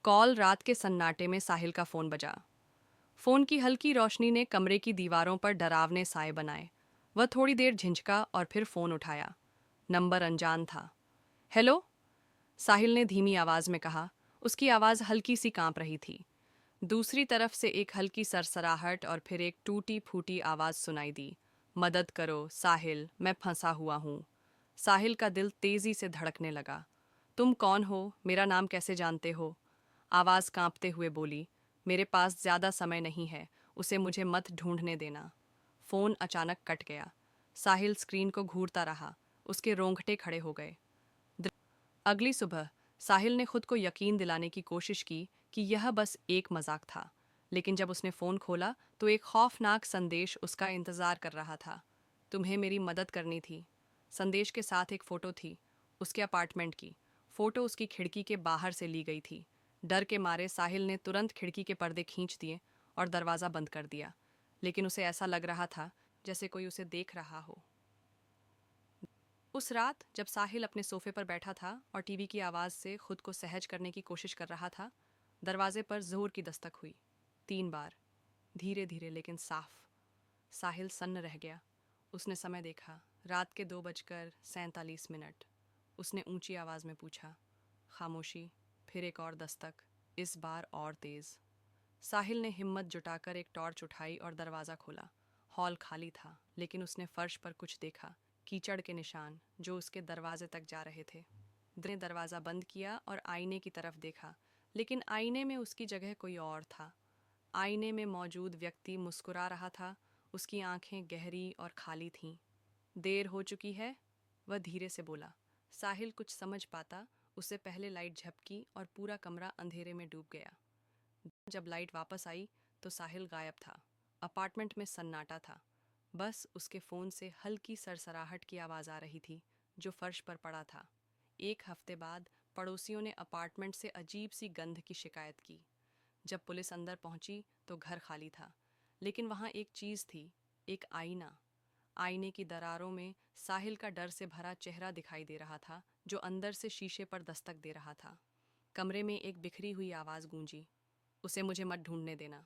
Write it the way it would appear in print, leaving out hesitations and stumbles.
Call रात के सन्नाटे में साहिल का फोन बजा। फोन की हल्की रोशनी ने कमरे की दीवारों पर डरावने साए बनाए। वह थोड़ी देर झिझका और फिर फोन उठाया। नंबर अनजान था। हेलो, साहिल ने धीमी आवाज में कहा। उसकी आवाज हल्की सी कांप रही थी। दूसरी तरफ से एक हल्की सरसराहट और फिर एक टूटी फूटी आवाज सुनाई दी। मदद करो साहिल, मैं फंसा हुआ हूँ। साहिल का दिल तेजी से धड़कने लगा। तुम कौन हो? मेरा नाम कैसे जानते हो? आवाज कांपते हुए बोली। मेरे पास ज्यादा समय नहीं है, उसे मुझे मत ढूंढने देना। फोन अचानक कट गया। साहिल स्क्रीन को घूरता रहा। उसके रोंगटे खड़े हो गए। अगली सुबह साहिल ने खुद को यकीन दिलाने की कोशिश की कि यह बस एक मजाक था, लेकिन जब उसने फ़ोन खोला तो एक खौफनाक संदेश उसका इंतज़ार कर रहा था। तुम्हें मेरी मदद करनी थी। संदेश के साथ एक फ़ोटो थी, उसके अपार्टमेंट की। फ़ोटो उसकी खिड़की के बाहर से ली गई थी। डर के मारे साहिल ने तुरंत खिड़की के पर्दे खींच दिए और दरवाज़ा बंद कर दिया, लेकिन उसे ऐसा लग रहा था जैसे कोई उसे देख रहा हो। उस रात जब साहिल अपने सोफे पर बैठा था और टीवी की आवाज़ से खुद को सहज करने की कोशिश कर रहा था, दरवाजे पर जोर की दस्तक हुई। 3 बार, धीरे धीरे लेकिन साफ। साहिल सन्न रह गया। उसने समय देखा। रात के 2:47। उसने ऊंची आवाज़ में पूछा। खामोशी। फिर एक और दस्तक, इस बार और तेज़। साहिल ने हिम्मत जुटाकर एक टॉर्च उठाई और दरवाज़ा खोला। हॉल खाली था, लेकिन उसने फर्श पर कुछ देखा। कीचड़ के निशान जो उसके दरवाजे तक जा रहे थे। ने दरवाज़ा बंद किया और आईने की तरफ देखा, लेकिन आईने में उसकी जगह कोई और था। आईने में मौजूद व्यक्ति मुस्कुरा रहा था। उसकी आंखें गहरी और खाली थीं। देर हो चुकी है, वह धीरे से बोला। साहिल कुछ समझ पाता उससे पहले लाइट झपकी और पूरा कमरा अंधेरे में डूब गया। जब लाइट वापस आई तो साहिल गायब था। अपार्टमेंट में सन्नाटा था। बस उसके फ़ोन से हल्की सरसराहट की आवाज़ आ रही थी जो फर्श पर पड़ा था। 1 हफ्ते बाद पड़ोसियों ने अपार्टमेंट से अजीब सी गंध की शिकायत की। जब पुलिस अंदर पहुंची तो घर खाली था, लेकिन वहां एक चीज़ थी, एक आईना। आईने की दरारों में साहिल का डर से भरा चेहरा दिखाई दे रहा था, जो अंदर से शीशे पर दस्तक दे रहा था। कमरे में एक बिखरी हुई आवाज़ गूंजी। उसे मुझे मत ढूंढने देना।